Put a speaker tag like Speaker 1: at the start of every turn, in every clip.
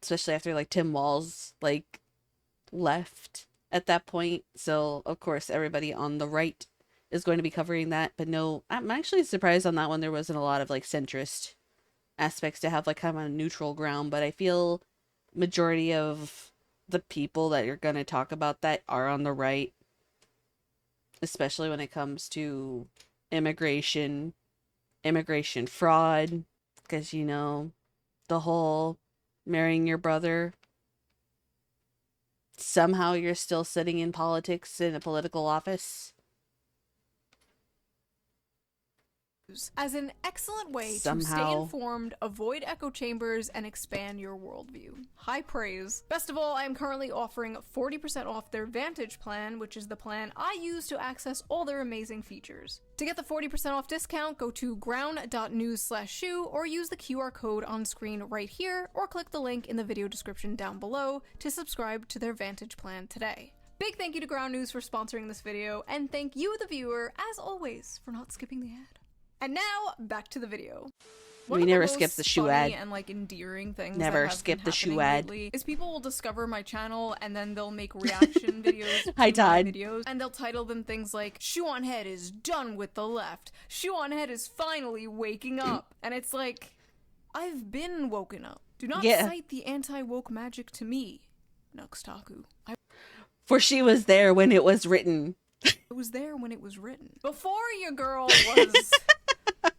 Speaker 1: especially after like Tim Walz like left at that point. So of course everybody on the right is going to be covering that. But no, I'm actually surprised on that one there wasn't a lot of like centrist aspects to have like kind of a neutral ground. But I feel majority of the people that you're going to talk about that are on the right, especially when it comes to immigration fraud, because you know the whole marrying your brother, somehow you're still sitting in politics in a political office
Speaker 2: as an excellent way to stay
Speaker 1: somehow.
Speaker 2: informed, avoid echo chambers, and expand your worldview. High praise. Best of all, I am currently offering 40% off their Vantage plan, which is the plan I use to access all their amazing features. To get the 40% off discount, go to ground.news/shoe or use the QR code on screen right here, or click the link in the video description down below to subscribe to their Vantage plan today. Big thank you to Ground News for sponsoring this video, and thank you, the viewer, as always, for not skipping the ad. And now, back to the video.
Speaker 1: We never skip the shoe ad.
Speaker 2: And like endearing things
Speaker 1: Never
Speaker 2: that have
Speaker 1: skip
Speaker 2: been
Speaker 1: the shoe
Speaker 2: happening
Speaker 1: ad.
Speaker 2: lately is people will discover my channel and then they'll make reaction videos to
Speaker 1: Hi,
Speaker 2: my
Speaker 1: Todd.
Speaker 2: videos, and they'll title them things like Shoeonhead is done with the left, Shoeonhead is finally waking up, and it's like, I've been woken up. Do not cite the anti-woke magic to me, Nuxtaku.
Speaker 1: For she was there when it was written.
Speaker 2: I was there when it was written. Before your girl was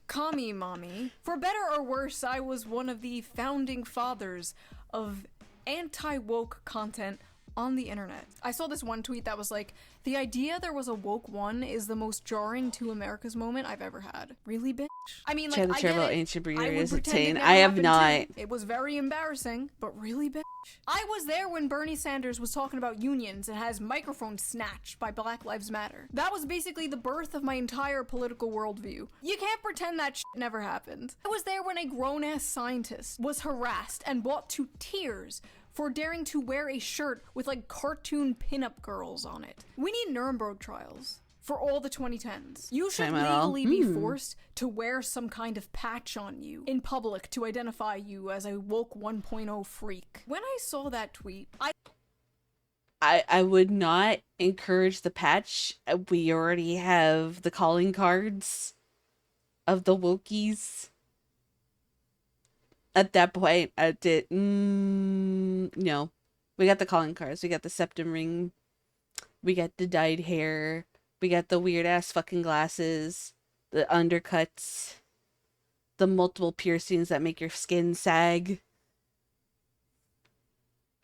Speaker 2: Kami Mommy. For better or worse, I was one of the founding fathers of anti-woke content on the internet. I saw this one tweet that was like, the idea there was a woke one is the most jarring to America's moment I've ever had. Really, bitch? I mean, like, I get it.
Speaker 1: Ancient breeder
Speaker 2: I would
Speaker 1: is
Speaker 2: pretend it
Speaker 1: insane.
Speaker 2: never
Speaker 1: I have
Speaker 2: happened
Speaker 1: not.
Speaker 2: too. It was very embarrassing, but really, bitch? I was there when Bernie Sanders was talking about unions and has microphones snatched by Black Lives Matter. That was basically the birth of my entire political worldview. You can't pretend that shit never happened. I was there when a grown-ass scientist was harassed and brought to tears for daring to wear a shirt with like cartoon pinup girls on it. We need Nuremberg trials for all the 2010s. You should legally be forced to wear some kind of patch on you in public to identify you as a woke 1.0 freak. When I saw that tweet,
Speaker 1: I would not encourage the patch. We already have the calling cards of the wokies. At that point, I did no. We got the calling cards. We got the septum ring. We got the dyed hair. We got the weird ass fucking glasses. The undercuts. The multiple piercings that make your skin sag.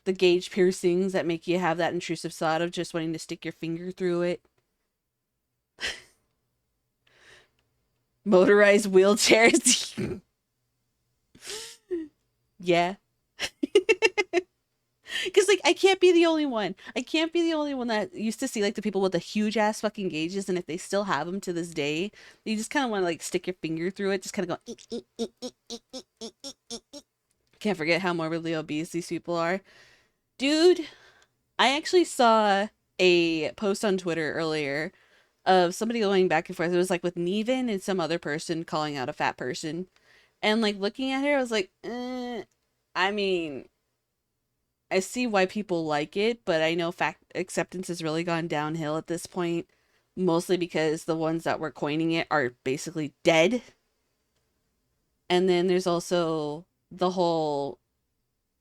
Speaker 1: The gauge piercings that make you have that intrusive thought of just wanting to stick your finger through it. Motorized wheelchairs. Yeah. Because, like, I can't be the only one. I can't be the only one that used to see, like, the people with the huge-ass fucking gauges, and if they still have them to this day, you just kind of want to, like, stick your finger through it, just kind of go... Can't forget how morbidly obese these people are. Dude, I actually saw a post on Twitter earlier of somebody going back and forth. It was, like, with Neven and some other person calling out a fat person. And, like, looking at her, I was like, I mean, I see why people like it, but I know fact acceptance has really gone downhill at this point, mostly because the ones that were coining it are basically dead. And then there's also the whole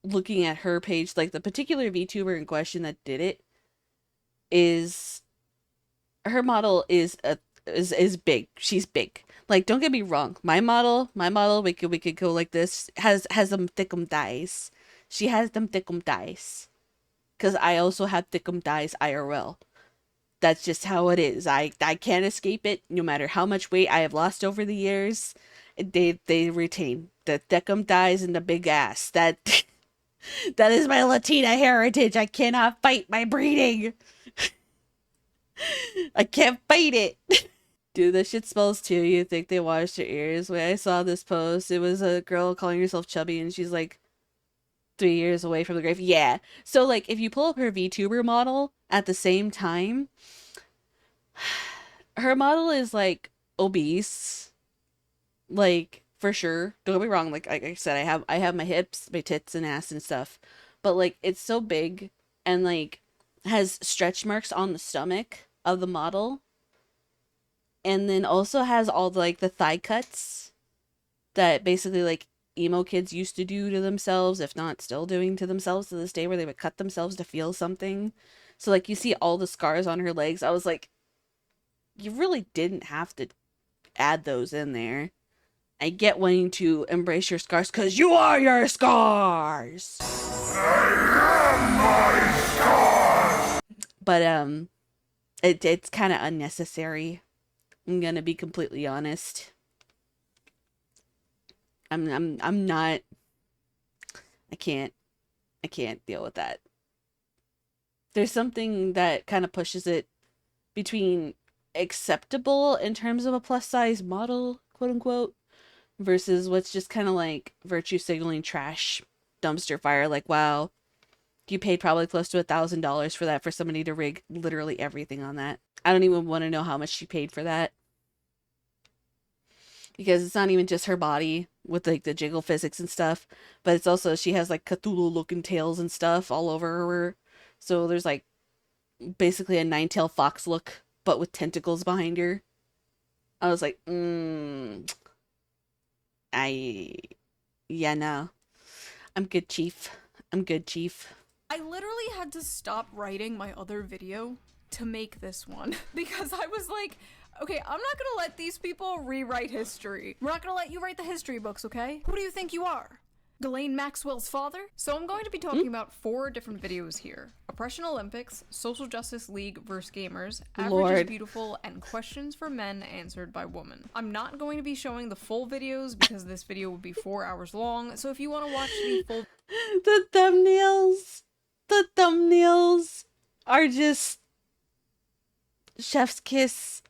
Speaker 1: looking at her page, like the particular VTuber in question that did it is, her model is big. She's big. Like, don't get me wrong. My model, we could go like this. Has them thickum thighs. She has them thickum thighs. Cause I also have thickum thighs IRL. That's just how it is. I can't escape it. No matter how much weight I have lost over the years, they retain the thickum thighs and the big ass. That is my Latina heritage. I cannot fight my breeding. I can't fight it. Dude, that shit smells too. You think they washed their ears? When I saw this post, it was a girl calling herself chubby, and she's like 3 years away from the grave. Yeah. So, like, if you pull up her VTuber model at the same time, her model is, like, obese. Like, for sure. Don't get me wrong. Like I said, I have my hips, my tits, and ass and stuff, but like it's so big and like has stretch marks on the stomach of the model, and then also has all the like the thigh cuts that basically like emo kids used to do to themselves, if not still doing to themselves to this day, where they would cut themselves to feel something. So like you see all the scars on her legs. I was like, you really didn't have to add those in there. I get wanting to embrace your scars because you are your scars. But it's kind of unnecessary. I'm gonna be completely honest. I'm not. I can't deal with that. There's something that kind of pushes it between acceptable in terms of a plus size model, quote unquote, versus what's just kind of like virtue signaling trash dumpster fire. Like, wow, you paid probably close to $1,000 for that for somebody to rig literally everything on that. I don't even want to know how much she paid for that. Because it's not even just her body with like the jiggle physics and stuff, but it's also she has like Cthulhu looking tails and stuff all over her. So there's like basically a nine-tailed fox look, but with tentacles behind her. I was like, yeah, no. I'm good, Chief. I'm good, Chief.
Speaker 2: I literally had to stop writing my other video to make this one because I was like, okay, I'm not gonna let these people rewrite history. We're not gonna let you write the history books, okay? Who do you think you are? Ghislaine Maxwell's father? So I'm going to be talking about 4 different videos here. Oppression Olympics, Social Justice League vs. Gamers, Average is Beautiful, and Questions for Men Answered by Women. I'm not going to be showing the full videos because this video would be 4 hours long, so if you want to watch the full...
Speaker 1: The thumbnails are just... chef's kiss.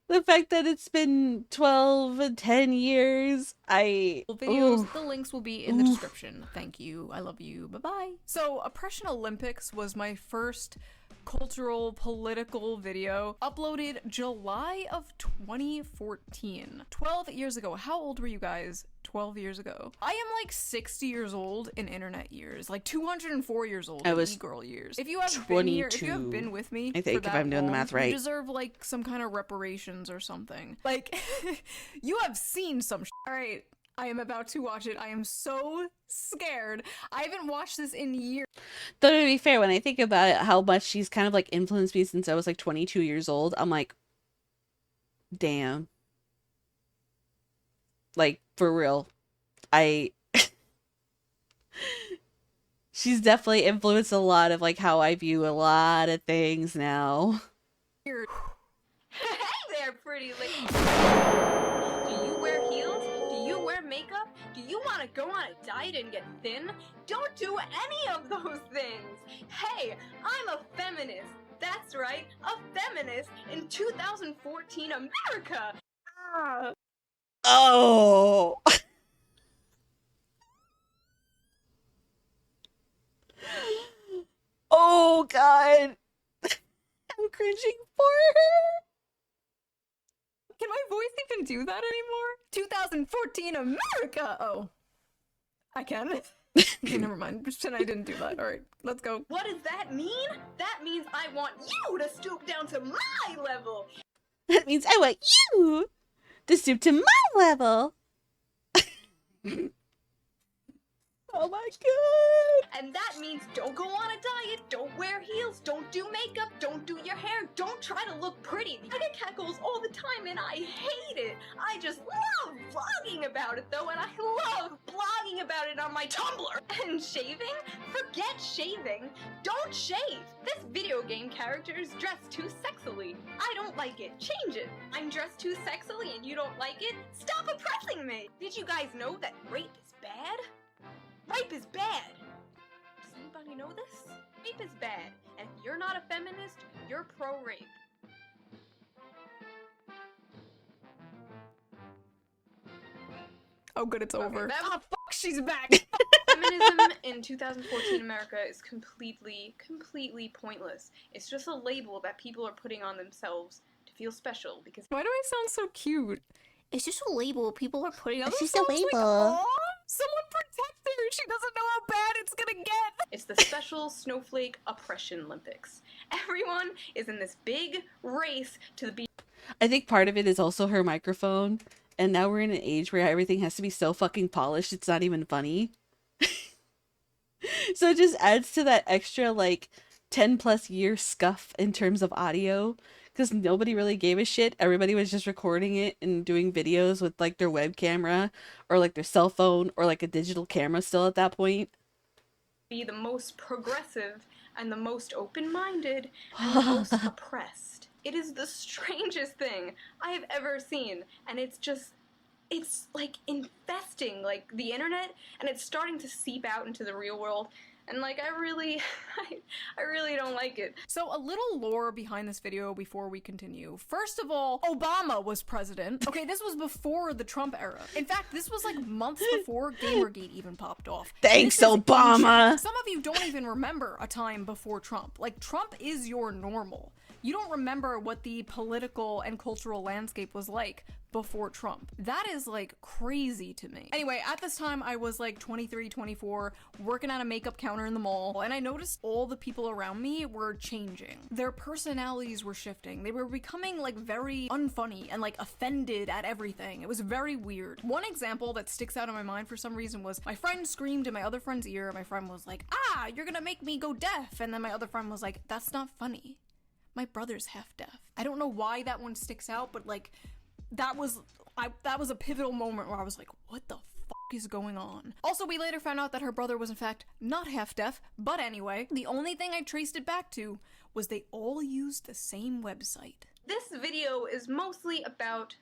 Speaker 1: The fact that it's been 12 and 10 years,
Speaker 2: videos, the links will be in the description. Thank you. I love you. Bye-bye. So, Oppression Olympics was my first cultural, political video, uploaded July of 2014. 12 years ago. How old were you guys 12 years ago? I am like 60 years old in internet years, like 204 years old in e-girl years. If you have been here, if you have been with me,
Speaker 1: I think, if I'm doing the math right,
Speaker 2: you deserve like some kind of reparations or something. Like, you have seen some Alright, I am about to watch it. I am so scared. I haven't watched this in years.
Speaker 1: Though to be fair, when I think about it, how much she's kind of like influenced me since I was like 22 years old, I'm like, damn. Like, for real. She's definitely influenced a lot of like how I view a lot of things now.
Speaker 3: Hey there, pretty lady. Do you wear heels? Do you wear makeup? Do you want to go on a diet and get thin? Don't do any of those things. Hey, I'm a feminist. That's right, a feminist in 2014 America.
Speaker 1: Oh. Oh God. I'm cringing for her.
Speaker 2: Can my voice even do that anymore? 2014 America! Oh. I can. Okay, never mind. Pretend I didn't do that. Alright, let's go.
Speaker 3: What does that mean? That means I want you to stoop down to my level.
Speaker 1: That means I want you to stoop to my level. Oh my God.
Speaker 3: And that means don't go on a diet, don't wear heels, don't do makeup, don't do your hair, don't try to look pretty. I get catcalls all the time and I hate it. I just love vlogging about it though, and I love blogging about it on my Tumblr. And shaving? Forget shaving. Don't shave. This video game character is dressed too sexily. I don't like it. Change it. I'm dressed too sexily and you don't like it? Stop oppressing me. Did you guys know that rape is bad? Rape is bad! Does anybody know this? Rape is bad, and if you're not a feminist, you're pro-rape.
Speaker 2: Oh good, it's over.
Speaker 3: Okay,
Speaker 2: oh fuck, she's back!
Speaker 3: Feminism in 2014 America is completely pointless. It's just a label that people are putting on themselves to feel special because
Speaker 2: Why do I sound so cute? It's just a label people are putting on
Speaker 1: It's just a
Speaker 2: themselves, like,
Speaker 1: label.
Speaker 2: "Aw, someone protect her. She doesn't know how bad it's gonna get."
Speaker 3: it's the special snowflake oppression Olympics. Everyone is in this big race to the
Speaker 1: I think part of it is also her microphone. And now we're in an age where everything has to be so fucking polished, it's not even funny. So it just adds to that extra, like, 10 plus year scuff in terms of audio. Because nobody really gave a shit. Everybody was just recording it and doing videos with, like, their web camera or, like, their cell phone or, like, a digital camera still at that point.
Speaker 3: be the most progressive and the most open-minded and the most oppressed. It is the strangest thing I have ever seen, and it's like infesting like the internet, and it's starting to seep out into the real world. And like I really don't like it.
Speaker 2: So a little lore behind this video before we continue. First of all, Obama was president. Okay, this was before the Trump era. In fact, this was like months before Gamergate even popped off.
Speaker 1: Thanks,
Speaker 2: This is
Speaker 1: Obama.
Speaker 2: ancient. Some of you don't even remember a time before Trump. Like, Trump is your normal. You don't remember what the political and cultural landscape was like before Trump. That is like crazy to me. Anyway, at this time I was like 23, 24, working at a makeup counter in the mall, and I noticed all the people around me were changing. Their personalities were shifting. They were becoming like very unfunny and like offended at everything. It was very weird. One example that sticks out in my mind for some reason was my friend screamed in my other friend's ear. My friend was like, "Ah, you're gonna make me go deaf." And then my other friend was like, "That's not funny. My brother's half deaf." I don't know why that one sticks out, but like that was a pivotal moment where I was like, what the fuck is going on? Also, we later found out that her brother was in fact not half deaf, but anyway, the only thing I traced it back to was they all used the same website.
Speaker 3: This video is mostly about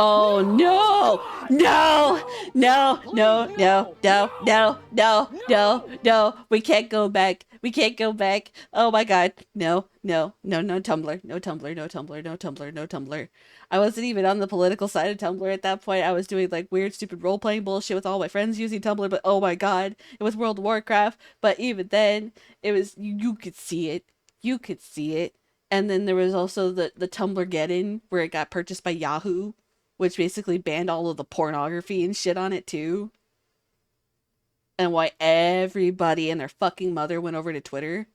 Speaker 1: Oh no! No! No! No! No! No! No! No! No! No! We can't go back. We can't go back. Oh my god. No! No! No! No Tumblr. No Tumblr. No Tumblr. No Tumblr. No Tumblr. I wasn't even on the political side of Tumblr at that point. I was doing like weird, stupid role playing bullshit with all my friends using Tumblr. But oh my god, it was World of Warcraft. But even then, it was you could see it. You could see it. And then there was also the Tumblr get-in where it got purchased by Yahoo, which basically banned all of the pornography and shit on it too. And why everybody and their fucking mother went over to Twitter.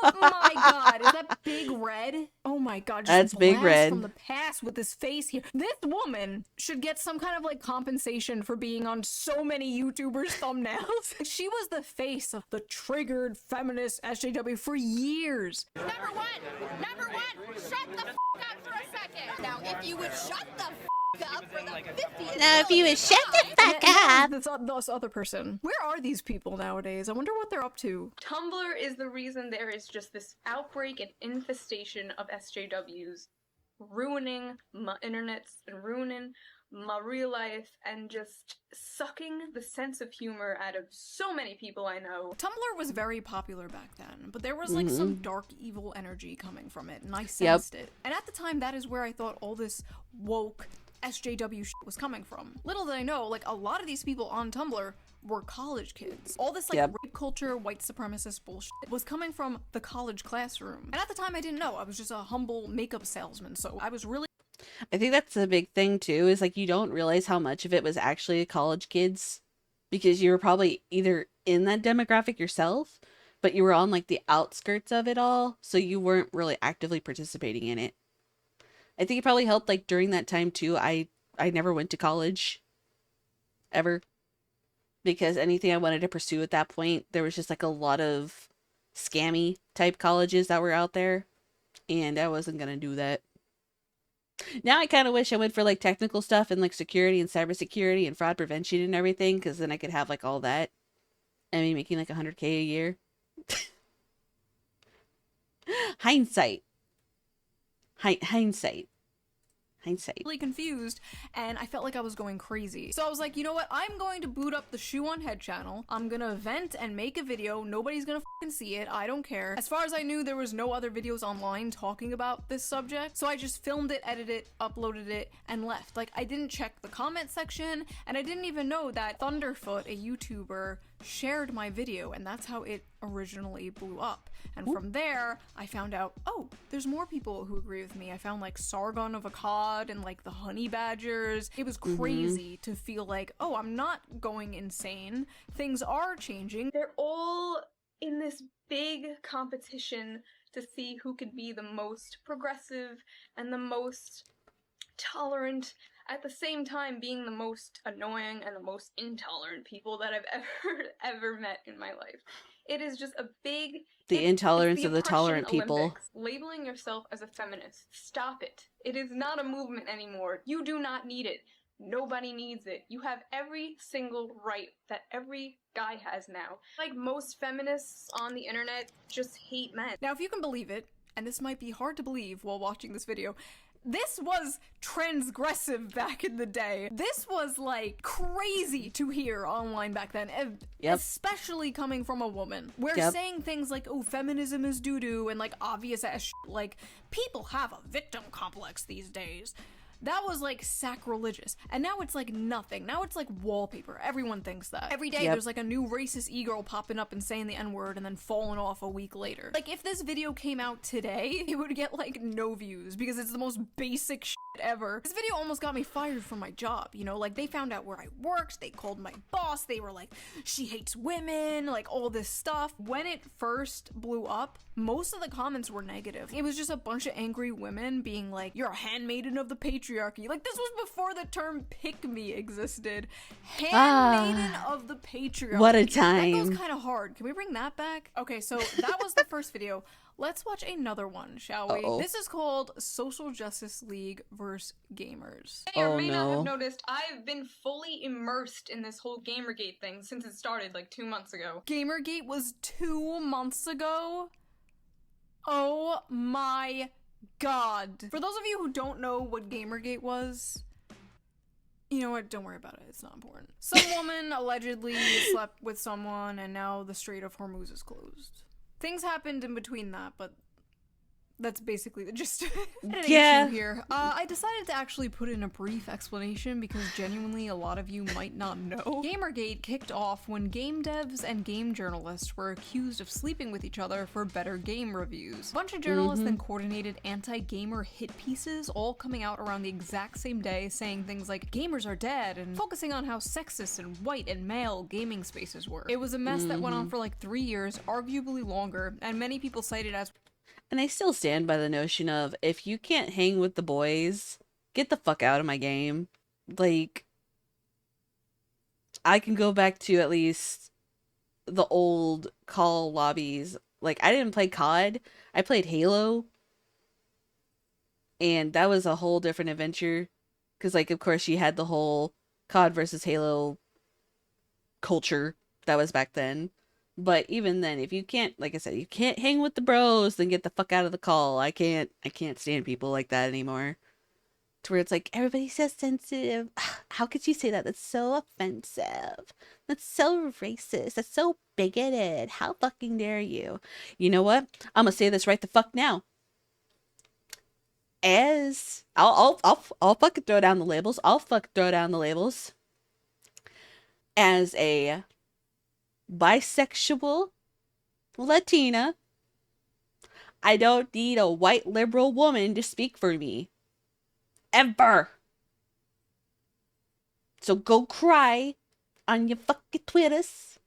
Speaker 2: Oh my god, is that Big Red? Oh my god, just
Speaker 1: That's Big
Speaker 2: blast
Speaker 1: Red.
Speaker 2: from the past with this face here. This woman should get some kind of like compensation for being on so many YouTubers' thumbnails. She was the face of the triggered feminist SJW for years.
Speaker 4: Number one, shut the f up for a second. Now, if you would shut the f up for the 50th.
Speaker 1: Now, if you would shut the fuck up.
Speaker 2: This other person. Where are these people nowadays? I wonder what they're up to.
Speaker 3: Tumblr is the reason there is just this outbreak and infestation of SJWs, ruining my internets and ruining my real life and just sucking the sense of humor out of so many people I know.
Speaker 2: Tumblr was very popular back then, but there was like some dark evil energy coming from it, and I sensed it. And at the time, that is where I thought all this woke SJW shit was coming from. Little did I know, like a lot of these people on Tumblr were college kids. All this like rape culture, white supremacist bullshit was coming from the college classroom. And at the time I didn't know. I was just a humble makeup salesman, so I was really
Speaker 1: I think that's the big thing too, is like you don't realize how much of it was actually college kids because you were probably either in that demographic yourself, but you were on like the outskirts of it all, so you weren't really actively participating in it. I think it probably helped like during that time too. I never went to college ever because anything I wanted to pursue at that point, there was just like a lot of scammy type colleges that were out there, and I wasn't going to do that. Now I kind of wish I went for like technical stuff and like security and cybersecurity and fraud prevention and everything, because then I could have like all that and be making like $100K a year. Hindsight. Hindsight.
Speaker 2: really confused, and I felt like I was going crazy. So I was like, you know what? I'm going to boot up the Shoeonhead channel. I'm gonna vent and make a video. Nobody's gonna fucking see it. I don't care. As far as I knew, there was no other videos online talking about this subject, so I just filmed it, edited it, uploaded it, and left. Like, I didn't check the comment section, and I didn't even know that Thunderfoot, a YouTuber, shared my video, and that's how it originally blew up. And from there, I found out, oh, there's more people who agree with me. I found like Sargon of Akkad and like the honey badgers. It was crazy to feel like, oh, I'm not going insane. Things are changing.
Speaker 3: They're all in this big competition to see who could be the most progressive and the most tolerant, at the same time being the most annoying and the most intolerant people that I've ever met in my life. It is just a big...
Speaker 1: The intolerance of the
Speaker 3: oppression
Speaker 1: tolerant people.
Speaker 3: Olympics. Labeling yourself as a feminist. Stop it. It is not a movement anymore. You do not need it. Nobody needs it. You have every single right that every guy has now. Like most feminists on the internet just hate men.
Speaker 2: Now, if you can believe it, and this might be hard to believe while watching this video, this was transgressive back in the day. This was like crazy to hear online back then, especially coming from a woman. We're saying things like, oh, feminism is doo-doo, and like obvious ass shit, like people have a victim complex these days. That was like sacrilegious. And now it's like nothing. Now it's like wallpaper. Everyone thinks that. Every day there's like a new racist e-girl popping up and saying the N-word and then falling off a week later. Like if this video came out today, it would get like no views because it's the most basic shit ever. This video almost got me fired from my job, you know? Like they found out where I worked, they called my boss, they were like, she hates women, like all this stuff. When it first blew up, most of the comments were negative. It was just a bunch of angry women being like, you're a handmaiden of the patriarchy. Like this was before the term pick-me existed. Handmaiden of the patriarchy.
Speaker 1: What a time.
Speaker 2: That goes kind of hard. Can we bring that back? Okay, so that was the first video. Let's watch another one, shall we? This is called Social Justice League vs. Gamers.
Speaker 3: You may or may not have noticed, I've been fully immersed in this whole Gamergate thing since it started like 2 months ago.
Speaker 2: Gamergate was 2 months ago? Oh my god. For those of you who don't know what Gamergate was, you know what? Don't worry about it. It's not important. Some woman allegedly slept with someone and now the Strait of Hormuz is closed. Things happened in between that, but that's basically the gist of it. Here. I decided to actually put in a brief explanation because genuinely a lot of you might not know. Gamergate kicked off when game devs and game journalists were accused of sleeping with each other for better game reviews. A bunch of journalists then coordinated anti-gamer hit pieces, all coming out around the exact same day, saying things like gamers are dead and focusing on how sexist and white and male gaming spaces were. It was a mess that went on for like 3 years, arguably longer, and many people cited as...
Speaker 1: And I still stand by the notion of, if you can't hang with the boys, get the fuck out of my game. Like, I can go back to at least the old call lobbies. Like, I didn't play COD. I played Halo. And that was a whole different adventure. Because, like, of course, you had the whole COD versus Halo culture that was back then. But even then, if you can't, like I said, you can't hang with the bros, then get the fuck out of the call. I can't stand people like that anymore. To where it's like, everybody's so sensitive. How could you say that? That's so offensive. That's so racist. That's so bigoted. How fucking dare you? You know what? I'm gonna say this right the fuck now. As I'll fucking throw down the labels. I'll fucking throw down the labels. As a bisexual Latina, I don't need a white liberal woman to speak for me. Ever. So go cry on your fucking Twitters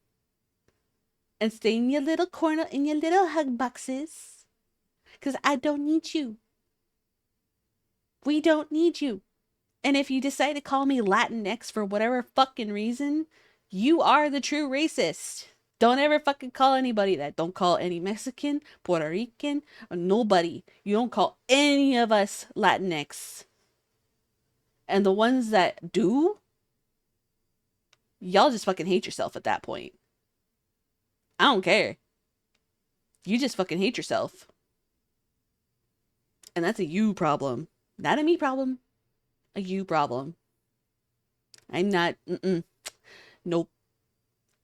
Speaker 1: and stay in your little corner in your little hug boxes. Because I don't need you. We don't need you. And if you decide to call me Latinx for whatever fucking reason, you are the true racist. Don't ever fucking call anybody that. Don't call any Mexican, Puerto Rican, or nobody. You don't call any of us Latinx. And the ones that do, y'all just fucking hate yourself at that point. I don't care. You just fucking hate yourself. And that's a you problem. Not a me problem. A you problem. I'm not, Nope.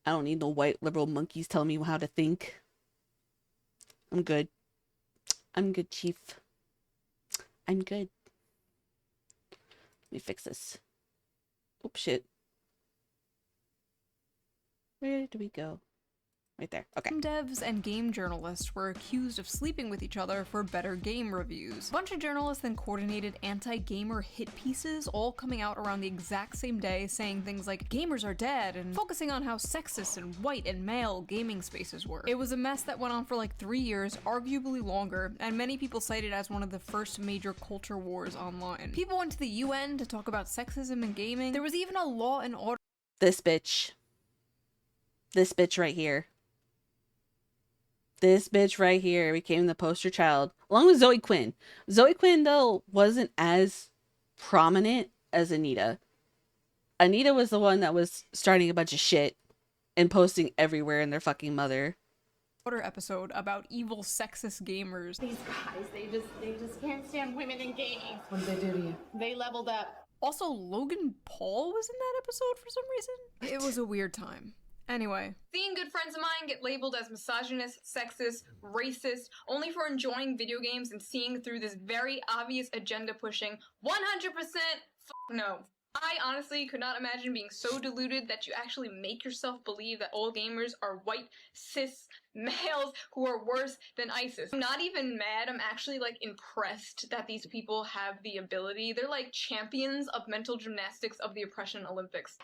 Speaker 1: I don't need no white liberal monkeys telling me how to think. I'm good. I'm good, Chief. I'm good. Let me fix this. Oops, shit. Where did we go? Right there. Okay.
Speaker 2: Game devs and game journalists were accused of sleeping with each other for better game reviews. A bunch of journalists then coordinated anti-gamer hit pieces, all coming out around the exact same day, saying things like gamers are dead and focusing on how sexist and white and male gaming spaces were. It was a mess that went on for like 3 years, arguably longer, and many people cite it as one of the first major culture wars online. People went to the UN to talk about sexism in gaming. There was even a law and order.
Speaker 1: This bitch. This bitch right here. This bitch right here became the poster child, along with Zoe Quinn. Zoe Quinn, though, wasn't as prominent as Anita. Anita was the one that was starting a bunch of shit and posting everywhere in their fucking mother.
Speaker 2: Episode about evil sexist gamers.
Speaker 4: These guys, they just can't stand women in gaming.
Speaker 5: What did they do to you?
Speaker 4: They leveled up.
Speaker 2: Also, Logan Paul was in that episode for some reason. It was a weird time. Anyway.
Speaker 3: Seeing good friends of mine get labeled as misogynist, sexist, racist, only for enjoying video games and seeing through this very obvious agenda pushing 100% no. I honestly could not imagine being so deluded that you actually make yourself believe that all gamers are white, cis males who are worse than ISIS. I'm not even mad, I'm actually like impressed that these people have the ability. They're like champions of mental gymnastics of the oppression Olympics.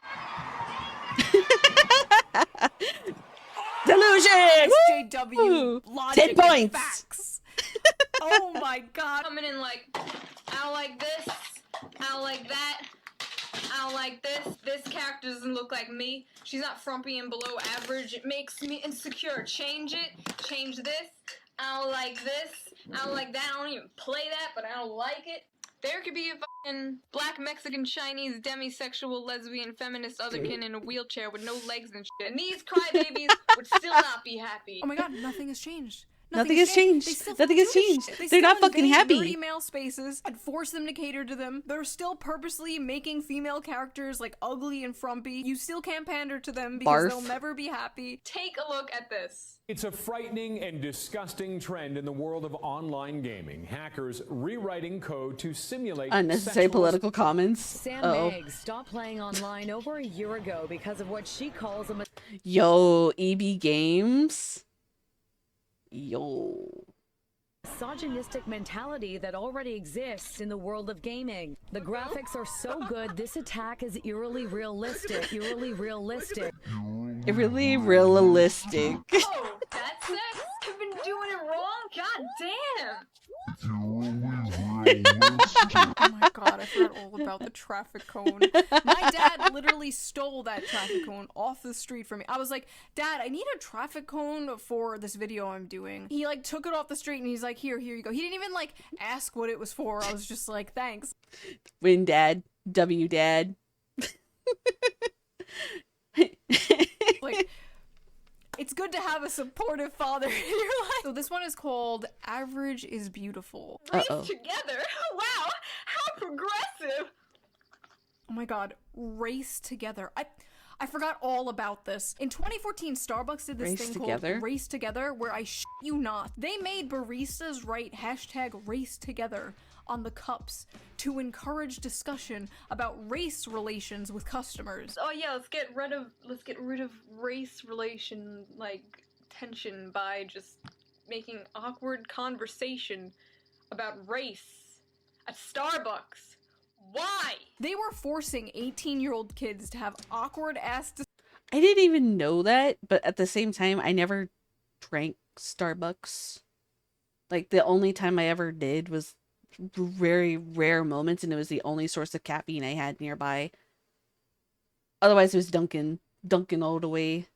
Speaker 1: Delusion!
Speaker 2: SJW, logic
Speaker 1: 10 points!
Speaker 2: and facts. Oh my god.
Speaker 3: Coming in like, I don't like this, I don't like that, I don't like this, this character doesn't look like me, she's not frumpy and below average, it makes me insecure, change it, change this, I don't like this, I don't like that, I don't even play that, but I don't like it. There could be a fucking black, Mexican, Chinese, demisexual, lesbian, feminist otherkin in a wheelchair with no legs and shit, and these crybabies would still not be happy.
Speaker 2: Oh my god, nothing has changed.
Speaker 1: Nothing has changed.
Speaker 2: They still
Speaker 1: Nothing has
Speaker 2: do this
Speaker 1: changed.
Speaker 2: shit. They
Speaker 1: They're not
Speaker 2: still
Speaker 1: fucking
Speaker 2: invade
Speaker 1: happy.
Speaker 2: nerdy male spaces and force them to cater to them. They're still purposely making female characters like ugly and frumpy. You still can't pander to them because
Speaker 1: Barf.
Speaker 2: they'll never be happy.
Speaker 3: Take a look at this.
Speaker 6: It's a frightening and disgusting trend in the world of online gaming. Hackers rewriting code to simulate
Speaker 1: Unnecessary
Speaker 6: sexual
Speaker 1: political comments.
Speaker 7: Sam
Speaker 1: Uh-oh.
Speaker 7: Meggs stopped playing online over a year ago because of what she calls a
Speaker 1: Yo, EB Games. Yo.
Speaker 7: misogynistic mentality that already exists in the world of gaming. The graphics are so good, this attack is eerily realistic. Eerily realistic.
Speaker 1: Really realistic.
Speaker 3: Oh, that's sex? I've been doing it wrong? God damn!
Speaker 2: Oh my god, I forgot all about the traffic cone. My dad literally stole that traffic cone off the street from me. I was like, Dad, I need a traffic cone for this video I'm doing. He like took it off the street and he's like, here you go. He didn't even like ask what it was for. I was just like, thanks.
Speaker 1: Win dad. W dad.
Speaker 2: Like, it's good to have a supportive father in your life. So this one is called Average is Beautiful.
Speaker 1: Uh-oh.
Speaker 3: Race together? Wow, how progressive!
Speaker 2: Oh my god, Race Together. I forgot all about this. In 2014, Starbucks did this
Speaker 1: Race
Speaker 2: thing
Speaker 1: Together?
Speaker 2: called Race Together, where I shit you not. They made baristas write hashtag Race Together on the cups to encourage discussion about race relations with customers.
Speaker 3: Oh yeah, let's get rid of race relation, like, tension by just making awkward conversation about race at Starbucks. Why?
Speaker 2: They were forcing 18-year-old kids to have awkward ass
Speaker 1: I didn't even know that, but at the same time, I never drank Starbucks. Like, the only time I ever did was very rare moments, and it was the only source of caffeine I had nearby. Otherwise, it was Dunkin' all the way.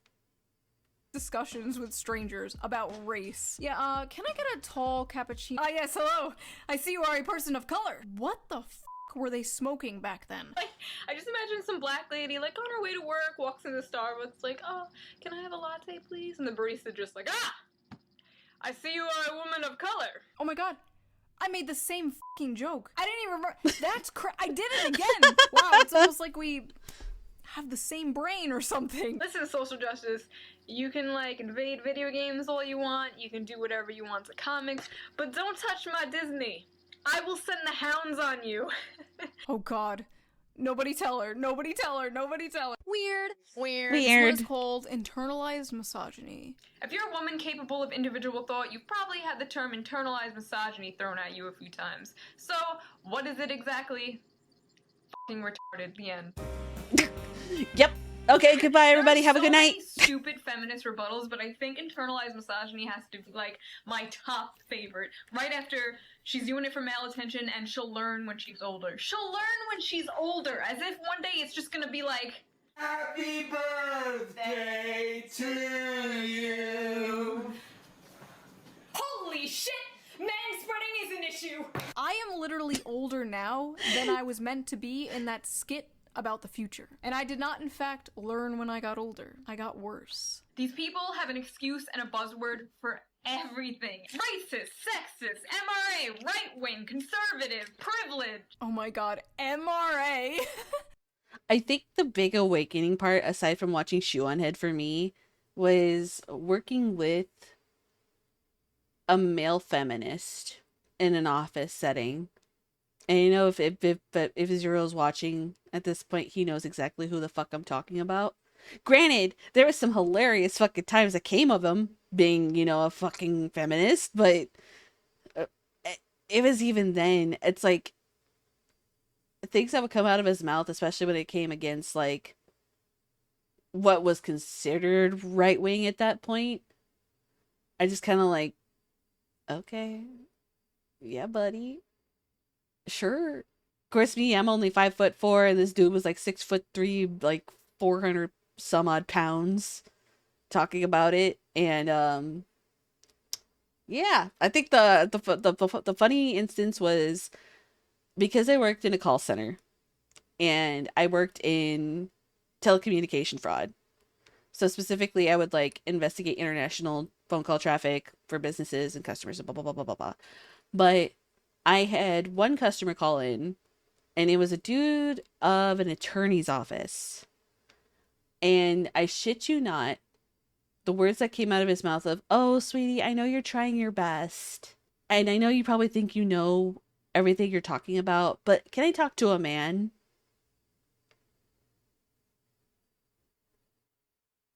Speaker 2: discussions with strangers about race. Yeah, can I get a tall cappuccino? Ah, yes, hello. I see you are a person of color. What the f*** were they smoking back then?
Speaker 3: Like, I just imagine some black lady, like, on her way to work, walks into Starbucks, like, oh, can I have a latte, please? And the barista just like, ah! I see you are a woman of color.
Speaker 2: Oh my god. I made the same fucking joke. I didn't even remember. That's I did it again. Wow, it's almost like we have the same brain or something.
Speaker 3: Listen, social justice, you can, like, invade video games all you want, you can do whatever you want to comics, but don't touch my Disney. I will send the hounds on you.
Speaker 2: Oh god. Nobody tell her. Nobody tell her. Nobody tell her.
Speaker 4: Weird. Weird.
Speaker 2: It's
Speaker 1: Weird.
Speaker 2: what is called internalized misogyny.
Speaker 3: If you're a woman capable of individual thought, you've probably had the term internalized misogyny thrown at you a few times. So, what is it exactly? Fucking retarded. The end.
Speaker 1: Yep. Okay, goodbye, everybody. Have a good night.
Speaker 3: Many stupid feminist rebuttals, but I think internalized misogyny has to be like my top favorite. Right after she's doing it for male attention and she'll learn when she's older. She'll learn when she's older, as if one day it's just gonna be like,
Speaker 5: Happy birthday to you.
Speaker 2: Holy shit! Manspreading is an issue! I am literally older now than I was meant to be in that skit about the future. And I did not, in fact, learn when I got older. I got worse.
Speaker 3: these people have an excuse and a buzzword for everything. Racist, sexist, MRA, right-wing, conservative, privileged.
Speaker 2: Oh my god, MRA!
Speaker 1: I think the big awakening part, aside from watching Shoeonhead for me, was working with a male feminist in an office setting. And you know, if Zero's watching at this point, he knows exactly who the fuck I'm talking about. Granted, there was some hilarious fucking times that came of him being, you know, a fucking feminist, but it was even then, it's like, things that would come out of his mouth, especially when it came against, like, what was considered right-wing at that point, I just kind of like, okay, yeah, buddy, sure. Of course, me, I'm only 5'4", and this dude was like 6'3", like 400 some odd pounds, talking about it. And yeah, I think the funny instance was because I worked in a call center and I worked in telecommunication fraud. So specifically, I would like investigate international phone call traffic for businesses and customers and blah, blah, blah, blah, blah, blah. But I had one customer call in, and it was a dude of an attorney's office. And I shit you not, the words that came out of his mouth of, "Oh, sweetie, I know you're trying your best. And I know you probably think you know everything you're talking about, but can I talk to a man?"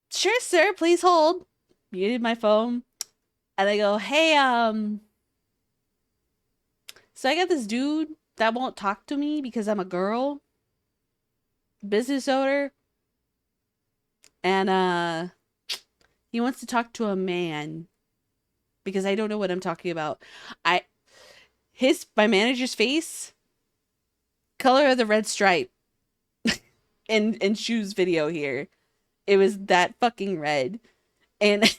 Speaker 1: "Sure, sir, please hold." Muted my phone. And I go, "Hey, so I got this dude that won't talk to me because I'm a girl, business owner, and he wants to talk to a man because I don't know what I'm talking about." My manager's face, color of the red stripe in Shoe's video here, it was that fucking red. And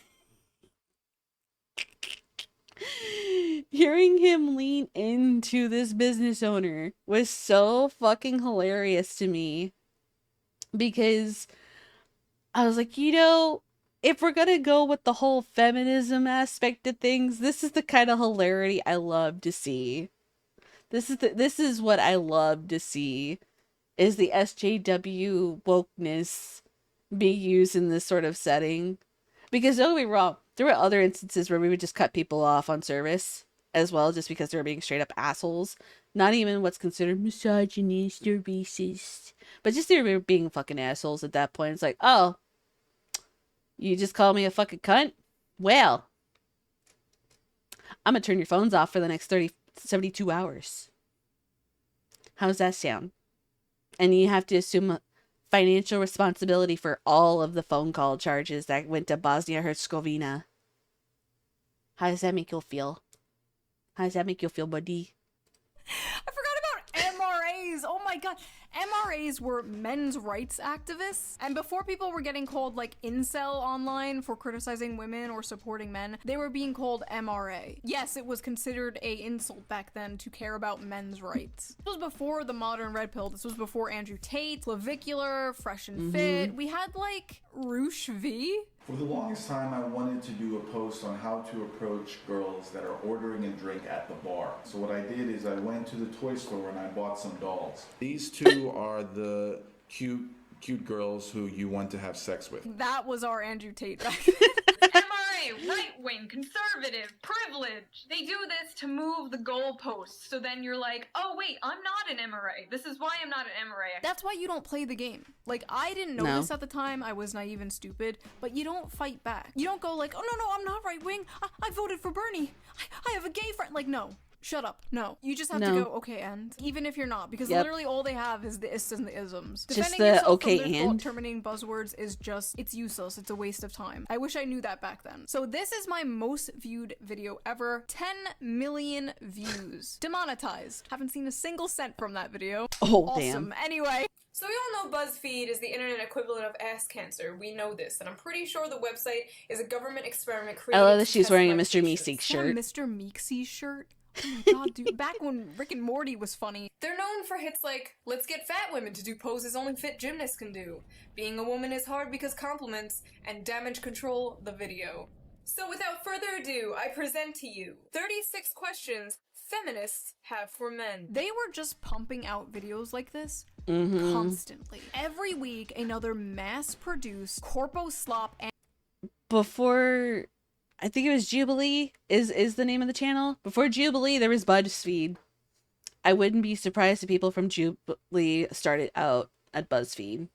Speaker 1: hearing him lean into this business owner was so fucking hilarious to me, because I was like, you know, if we're gonna go with the whole feminism aspect of things, this is the kind of hilarity I love to see. This is what I love to see, is the SJW wokeness be used in this sort of setting. Because don't get me wrong, there were other instances where we would just cut people off on service as well, just because they were being straight up assholes. Not even what's considered misogynist or racist, but just they were being fucking assholes at that point. It's like, oh, you just call me a fucking cunt? Well, I'm gonna turn your phones off for the next 72 hours. How's that sound? And you have to assume financial responsibility for all of the phone call charges that went to Bosnia-Herzegovina. How does that make you feel? How does that make you feel, buddy?
Speaker 2: I forgot about MRAs. Oh my god. MRAs were men's rights activists. And before people were getting called like incel online for criticizing women or supporting men, they were being called MRA. Yes, it was considered a insult back then to care about men's rights. This was before the modern red pill. This was before Andrew Tate, Clavicular, Fresh and Fit. We had like Roosh V.
Speaker 5: For the longest time, I wanted to do a post on how to approach girls that are ordering a drink at the bar. So what I did is I went to the toy store and I bought some dolls. These two are the cute girls who you want to have sex with.
Speaker 2: That was our Andrew Tate back
Speaker 3: MRA, MRA, right-wing, conservative, privilege. They do this to move the goalposts, so then you're like, oh wait, I'm not an MRA. This is why I'm not an MRA.
Speaker 2: That's why you don't play the game. Like, I didn't know
Speaker 1: No.
Speaker 2: this at the time, I was naive and stupid, but you don't fight back. You don't go like, oh no, I'm not right-wing, I voted for Bernie, I have a gay friend. Like, no. Shut up. No. You just have to
Speaker 1: No.
Speaker 2: go, okay, and. Even if you're not, because
Speaker 1: Yep.
Speaker 2: literally all they have is the ists and the isms.
Speaker 1: Just
Speaker 2: Defending
Speaker 1: the
Speaker 2: yourself
Speaker 1: okay
Speaker 2: from their
Speaker 1: and.
Speaker 2: terminating buzzwords is just, it's useless. It's a waste of time. I wish I knew that back then. So this is my most viewed video ever. 10 million views. Demonetized. Haven't seen a single cent from that video.
Speaker 1: Oh,
Speaker 2: Awesome.
Speaker 1: damn.
Speaker 2: Anyway.
Speaker 8: So we all know BuzzFeed is the internet equivalent of ass cancer. We know this, and I'm pretty sure the website is a government experiment created
Speaker 1: I love that
Speaker 8: to
Speaker 1: she's
Speaker 8: test
Speaker 1: wearing a
Speaker 8: my
Speaker 1: Mr.
Speaker 8: patience.
Speaker 1: Meeseeks
Speaker 2: Is that a
Speaker 1: shirt.
Speaker 2: Mr. Meeksy shirt? Oh my god, dude. Back when Rick and Morty was funny.
Speaker 8: They're known for hits like, let's get fat women to do poses only fit gymnasts can do, being a woman is hard because compliments, and damage control, the video. So without further ado, I present to you 36 questions feminists have for men.
Speaker 2: They were just pumping out videos like this
Speaker 1: Mm-hmm.
Speaker 2: constantly. Every week, another mass-produced corpo slop and
Speaker 1: Before, I think it was Jubilee is the name of the channel. Before Jubilee, there was BuzzFeed. I wouldn't be surprised if people from Jubilee started out at BuzzFeed.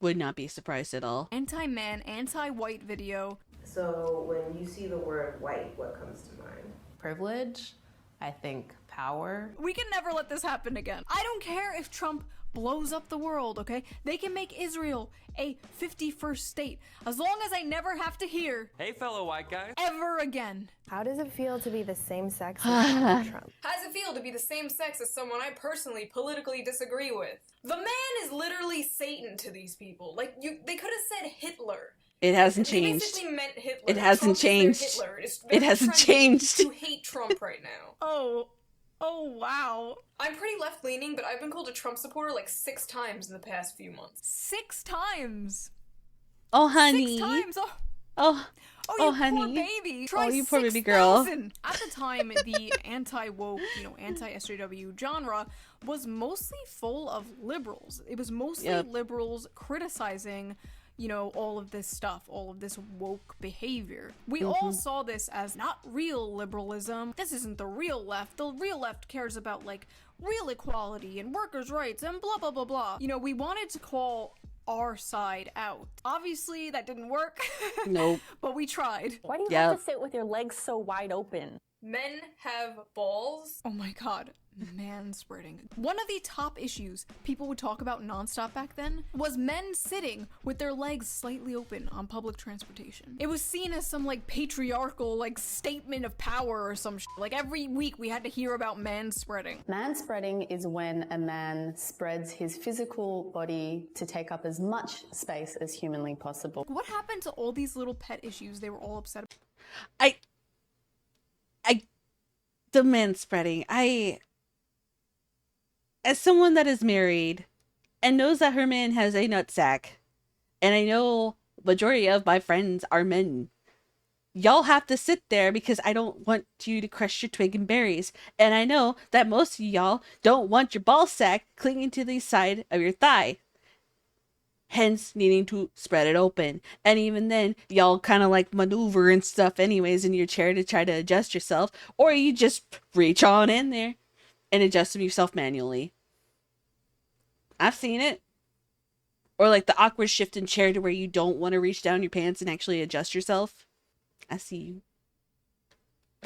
Speaker 1: Would not be surprised at all.
Speaker 2: anti-man, anti-white video.
Speaker 9: So when you see the word white, what comes to mind?
Speaker 10: Privilege, I think power.
Speaker 2: We can never let this happen again. I don't care if Trump blows up the world, okay? They can make Israel a 51st state, as long as I never have to hear,
Speaker 11: hey fellow white guys,
Speaker 2: ever again.
Speaker 9: How does it feel to be the same sex as Donald Trump?
Speaker 8: How does it feel to be the same sex as someone I personally politically disagree with? The man is literally Satan to these people. Like, they could have said Hitler.
Speaker 1: It hasn't
Speaker 8: They
Speaker 1: changed.
Speaker 8: basically meant Hitler.
Speaker 1: It hasn't
Speaker 8: Trump is their
Speaker 1: changed.
Speaker 8: Hitler. It's
Speaker 1: It
Speaker 8: very
Speaker 1: hasn't
Speaker 8: trendy
Speaker 1: changed.
Speaker 8: to hate Trump right now.
Speaker 2: Oh wow.
Speaker 8: I'm pretty left-leaning, but I've been called a Trump supporter like 6 times in the past few months.
Speaker 2: 6 times.
Speaker 1: Oh, honey.
Speaker 2: 6 times. Oh.
Speaker 1: Oh,
Speaker 2: Oh,
Speaker 1: oh,
Speaker 2: you
Speaker 1: honey.
Speaker 2: poor baby. Try
Speaker 1: you poor baby girl.
Speaker 2: 6,000. At the time, the anti-woke, anti-SJW genre was mostly full of liberals. It was mostly
Speaker 1: Yep.
Speaker 2: liberals criticizing, all of this stuff, all of this woke behavior. We
Speaker 1: Mm-hmm.
Speaker 2: all saw this as not real liberalism. This isn't the real left. The real left cares about, real equality and workers' rights and blah, blah, blah, blah. We wanted to call our side out. Obviously, that didn't work.
Speaker 1: Nope.
Speaker 2: But we tried.
Speaker 10: Why do you
Speaker 1: Yep.
Speaker 10: have to sit with your legs so wide open?
Speaker 8: Men have balls.
Speaker 2: Oh my god. Manspreading. One of the top issues people would talk about nonstop back then was men sitting with their legs slightly open on public transportation. It was seen as some patriarchal statement of power or some shit. Every week we had to hear about manspreading.
Speaker 12: Manspreading is when a man spreads his physical body to take up as much space as humanly possible.
Speaker 2: What happened to all these little pet issues they were all upset about?
Speaker 1: The manspreading. As someone that is married and knows that her man has a nutsack, and I know majority of my friends are men, y'all have to sit there because I don't want you to crush your twig and berries. And I know that most of y'all don't want your ball sack clinging to the side of your thigh, hence needing to spread it open. And even then, y'all kind of maneuver and stuff anyways in your chair to try to adjust yourself, or you just reach on in there and adjust them yourself manually. I've seen it. Or the awkward shift in chair to where you don't want to reach down your pants and actually adjust yourself. I see you.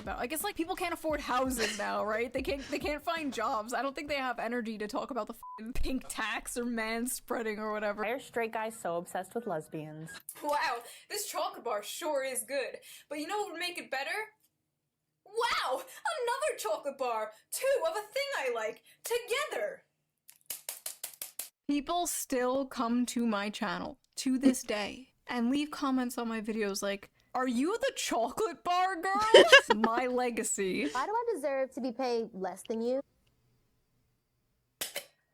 Speaker 2: I guess people can't afford houses now, right? They can't find jobs. I don't think they have energy to talk about the pink tax or manspreading or whatever.
Speaker 10: Why are straight guys so obsessed with lesbians?
Speaker 8: Wow, this chocolate bar sure is good. But you know what would make it better? Wow, another chocolate bar! 2 of a thing I like, together!
Speaker 2: People still come to my channel to this day and leave comments on my videos are you the chocolate bar girl? My legacy.
Speaker 13: Why do I deserve to be paid less than you?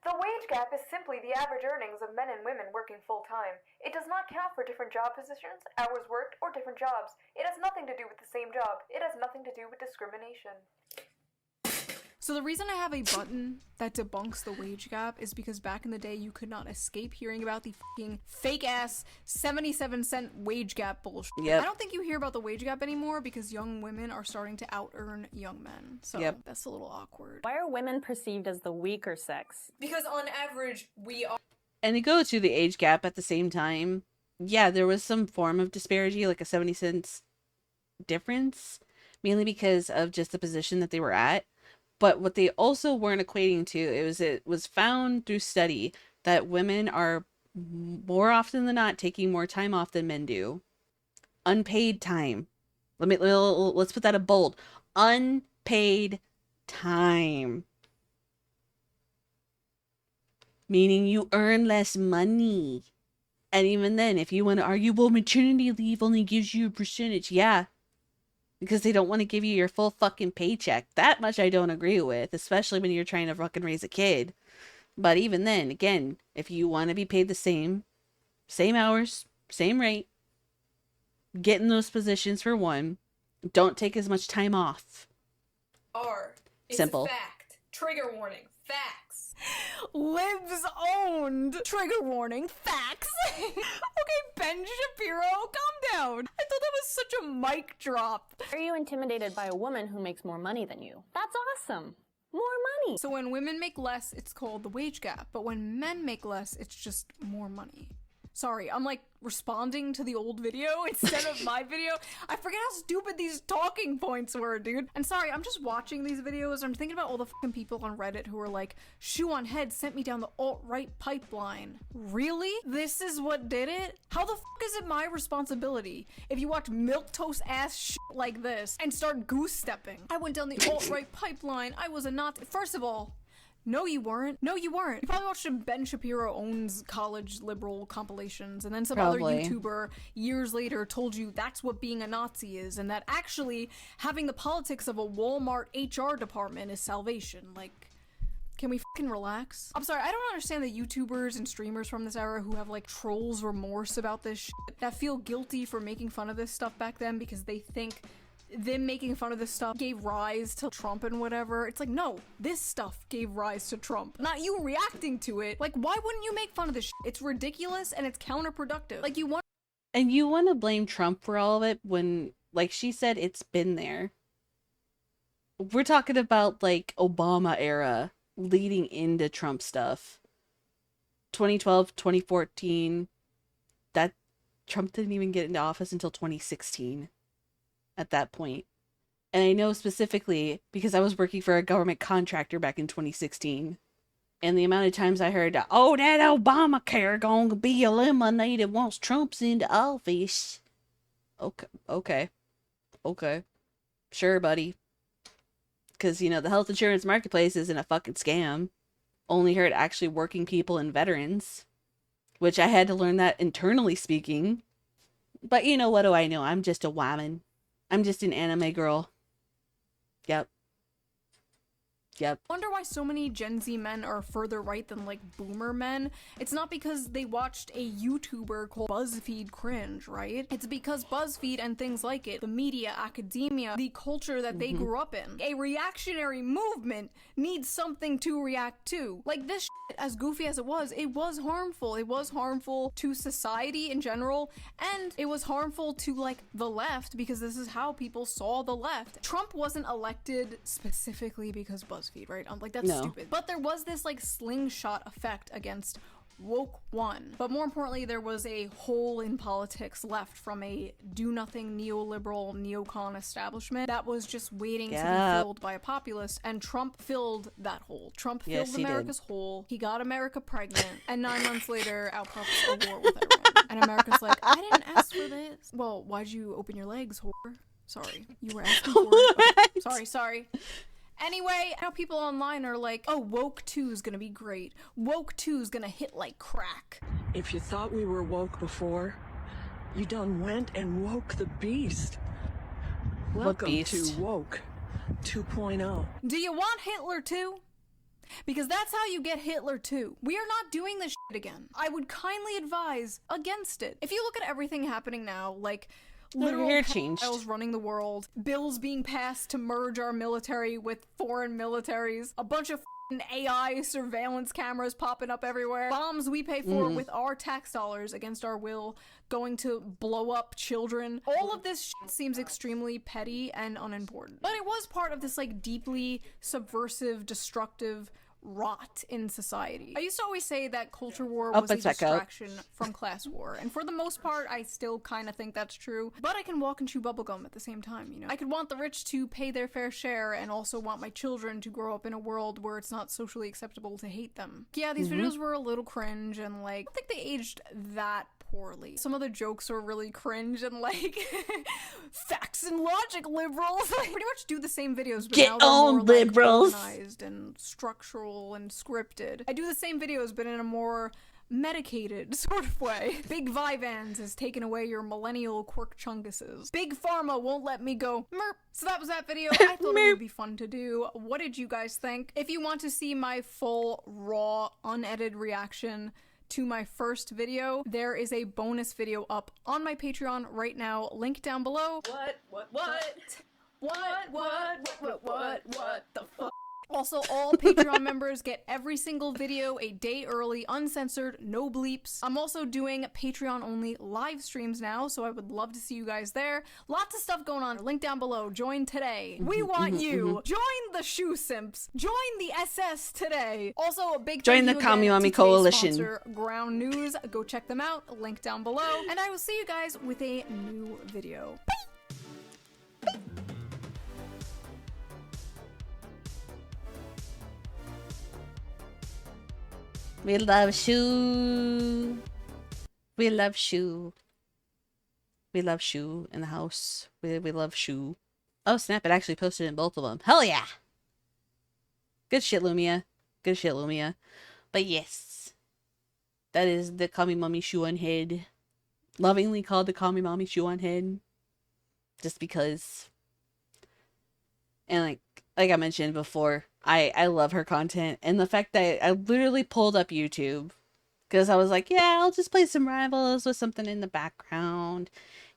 Speaker 3: The wage gap is simply the average earnings of men and women working full-time. It does not count for different job positions, hours worked, or different jobs. It has nothing to do with the same job. It has nothing to do with discrimination.
Speaker 2: So the reason I have a button that debunks the wage gap is because back in the day you could not escape hearing about the fucking fake ass 77-cent wage gap bullshit.
Speaker 1: Yep.
Speaker 2: I don't think you hear about the wage gap anymore because young women are starting to out earn young men. So that's a little awkward.
Speaker 10: Why are women perceived as the weaker sex?
Speaker 8: Because on average, we are.
Speaker 1: And to go to the age gap at the same time, yeah, there was some form of disparity, like a 70 cents difference, mainly because of just the position that they were at. But what they also weren't equating to, it was found through study that women are more often than not taking more time off than men do. Unpaid time. Let's put that in bold. Unpaid time. Meaning you earn less money. And even then, if you want to argue, well, maternity leave only gives you a percentage. Yeah. Because they don't want to give you your full fucking paycheck. That much I don't agree with, especially when you're trying to fucking raise a kid. But even then, again, if you want to be paid the same hours, same rate, get in those positions for one, don't take as much time off.
Speaker 8: It's
Speaker 1: simple.
Speaker 8: A fact. Trigger warning. Facts.
Speaker 2: Libs owned. Trigger warning. Facts. Okay, Ben Shapiro, calm down. I thought that was such a mic drop.
Speaker 10: Are you intimidated by a woman who makes more money than you? That's awesome. More money.
Speaker 2: So when women make less, it's called the wage gap. But when men make less, it's just more money. Sorry, I'm like responding to the old video instead of my video. I forget how stupid these talking points were, dude. And sorry, I'm just watching these videos. I'm thinking about all the fucking people on Reddit who are like, Shoeonhead sent me down the alt-right pipeline. Really? This is what did it? How the fuck is it my responsibility if you watch milquetoast ass shit like this and start goose stepping? I went down the alt-right pipeline. I was a Nazi. First of all, no, you weren't. No, you weren't. You probably watched a Ben Shapiro owns college liberal compilations, and then some other YouTuber years later told you that's what being a Nazi is, and that actually having the politics of a Walmart HR department is salvation. Like, can we fucking relax? I'm sorry, I don't understand the YouTubers and streamers from this era who have like trolls remorse about this shit, that feel guilty for making fun of this stuff back then because they think them making fun of this stuff gave rise to Trump and whatever. It's like, no, this stuff gave rise to Trump, not you reacting to it. Like, why wouldn't you make fun of this shit? It's ridiculous and it's counterproductive. Like, you want
Speaker 1: to blame Trump for all of it when, like she said, it's been there. We're talking about like Obama era leading into Trump stuff. 2012, 2014, that Trump didn't even get into office until 2016. At that point. And I know specifically because I was working for a government contractor back in 2016. And the amount of times I heard, oh, that Obamacare gonna be eliminated once Trump's into office. Okay. Sure, buddy. Because, you know, the health insurance marketplace isn't a fucking scam. Only hurt actually working people and veterans. Which I had to learn that internally speaking. But you know, what do I know? I'm just a woman. I'm just an anime girl. Yep.
Speaker 2: Wonder why so many Gen Z men are further right than like boomer men. It's not because they watched a YouTuber called BuzzFeed cringe, right? It's because BuzzFeed and things like it, the media, academia, the culture that they grew up in, a reactionary movement needs something to react to. Like this shit, as goofy as it was harmful. It was harmful to society in general, and it was harmful to like the left because this is how people saw the left. Trump wasn't elected specifically because BuzzFeed, right? Like, that's stupid. But there was this like slingshot effect against woke one. But more importantly, there was a hole in politics left from a do-nothing neoliberal neocon establishment that was just waiting to be filled by a populist, and Trump filled that hole. Trump filled America's hole. He got America pregnant, and 9 months later, out pops a war with Iran. And America's like, I didn't ask for this. Well, why'd you open your legs, whore? Sorry, you were asking for it. Okay. Sorry. Anyway, I know people online are like, oh, woke 2 is gonna be great. Woke 2 is gonna hit like crack.
Speaker 11: If you thought we were woke before, you done went and woke the beast. Welcome to Woke 2.0.
Speaker 2: Do you want Hitler too? Because that's how you get Hitler too. We are not doing this shit again. I would kindly advise against it. If you look at everything happening now, like literal
Speaker 1: Hair changed.
Speaker 2: pedophiles running the world, bills being passed to merge our military with foreign militaries, a bunch of AI surveillance cameras popping up everywhere, bombs we pay for with our tax dollars against our will going to blow up children. All of this shit seems extremely petty and unimportant. But it was part of this like deeply subversive, destructive rot in society. I used to always say that culture war was a distraction from class war, and for the most part I still kind of think that's true, but I can walk and chew bubblegum at the same time, you know? I could want the rich to pay their fair share and also want my children to grow up in a world where it's not socially acceptable to hate them. Yeah, these videos were a little cringe and like, I think they aged that poorly. Some of the jokes were really cringe and like facts and logic liberals. Like, pretty much do the same videos, but
Speaker 1: get
Speaker 2: now they're
Speaker 1: on
Speaker 2: more,
Speaker 1: liberals,
Speaker 2: like, organized and structural and scripted. I do the same videos but in a more medicated sort of way. Big Vivans has taken away your millennial quirk chunguses. Big Pharma won't let me go merp. So that was that video. I thought it would be fun to do. What did you guys think? If you want to see my full, raw, unedited reaction to my first video, there is a bonus video up on my Patreon right now, link down below.
Speaker 3: What the fuck?
Speaker 2: Also, all Patreon members get every single video a day early, uncensored, no bleeps. I'm also doing Patreon-only live streams now, so I would love to see you guys there. Lots of stuff going on. Link down below. Join today. We want you. Join the Shoe Simps. Join the SS today. Also, a big
Speaker 1: join the Kami Mami Coalition.
Speaker 2: Sponsor, Ground News. Go check them out. Link down below. And I will see you guys with a new video.
Speaker 1: We love Shoe. We love Shoe. We love Shoe in the house. We love Shoe. Oh snap, it actually posted in both of them. Hell yeah! Good shit, Lumia. Good shit, Lumia. But yes, that is the Kami Mami Shoeonhead. Lovingly called the Kami Mami Shoeonhead. Just because. And like I mentioned before, I love her content, and the fact that I literally pulled up YouTube because I was like, yeah, I'll just play some Rivals with something in the background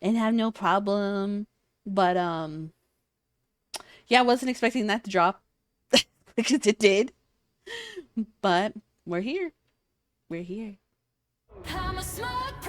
Speaker 1: and have no problem. But yeah, I wasn't expecting that to drop because it did. But we're here. We're here.
Speaker 4: I'm a smart